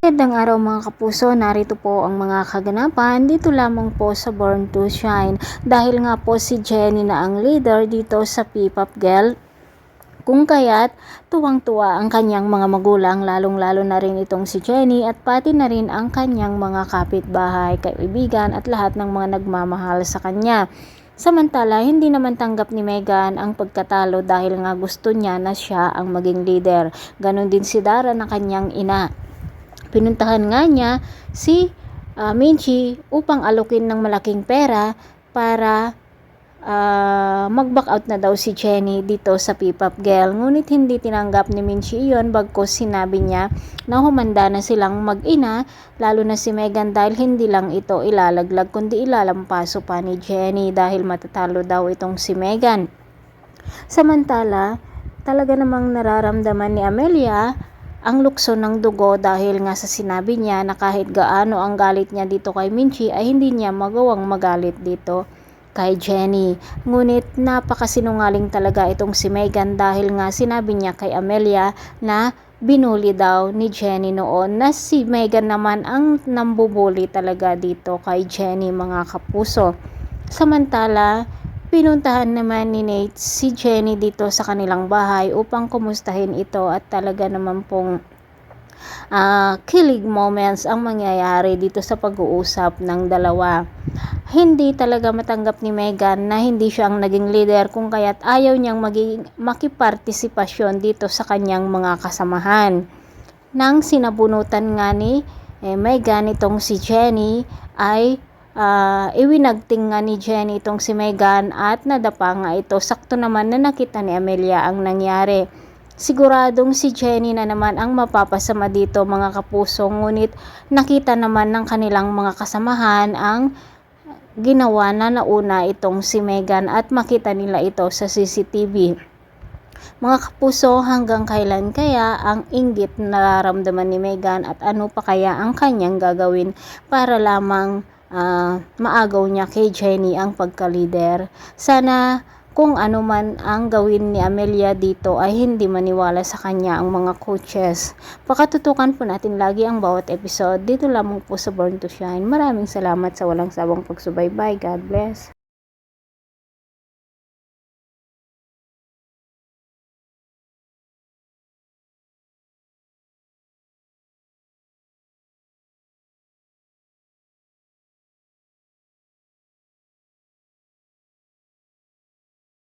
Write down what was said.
Magandang araw mga kapuso, narito po ang mga kaganapan dito lamang po sa Born to Shine. Dahil nga po si Jenny na ang leader dito sa P-Pop Girl, kung kaya't tuwang-tuwa ang kanyang mga magulang, lalong-lalo na rin itong si Jenny at pati na rin ang kanyang mga kapitbahay, kaibigan at lahat ng mga nagmamahal sa kanya. Samantala, hindi naman tanggap ni Megan ang pagkatalo dahil nga gusto niya na siya ang maging leader. Ganon din si Dara na kanyang ina. Pinuntahan nga niya si Minchi upang alokin ng malaking pera para mag-back out na daw si Jenny dito sa P-Pop Girl. Ngunit hindi tinanggap ni Minchi iyon, bagkus sinabi niya na humanda na silang mag-ina, lalo na si Megan, dahil hindi lang ito ilalaglag kundi ilalampaso pa ni Jenny dahil matatalo daw itong si Megan. Samantala, talaga namang nararamdaman ni Amelia ang lukso ng dugo dahil nga sa sinabi niya na kahit gaano ang galit niya dito kay Minchi ay hindi niya magawang magalit dito kay Jenny. Ngunit napakasinungaling talaga itong si Megan dahil nga sinabi niya kay Amelia na binuli daw ni Jenny noon, na si Megan naman ang nambubuli talaga dito kay Jenny mga kapuso. Samantala, pinuntahan naman ni Nate si Jenny dito sa kanilang bahay upang kumustahin ito at talaga naman pong kilig moments ang mangyayari dito sa pag-uusap ng dalawa. Hindi talaga matanggap ni Megan na hindi siya ang naging leader, kung kaya't ayaw niyang makipartisipasyon dito sa kanyang mga kasamahan. Nang sinabunutan nga ni Megan itong si Jenny ay iwinagting nga ni Jenny itong si Megan at nadapa nga ito. Sakto naman na nakita ni Amelia ang nangyari. Siguradong si Jenny na naman ang mapapasama dito mga kapuso, ngunit nakita naman ng kanilang mga kasamahan ang ginawa na nauna itong si Megan at makita nila ito sa CCTV. Mga kapuso, hanggang kailan kaya ang inggit na nararamdaman ni Megan at ano pa kaya ang kanyang gagawin para lamang maagaw niya kay Jenny ang pagka-leader? Sana kung ano man ang gawin ni Amelia dito ay hindi maniwala sa kanya ang mga coaches. Pakatutukan po natin lagi ang bawat episode dito lamang po sa Born to Shine. Maraming salamat sa walang sawang pagsubaybay. God bless.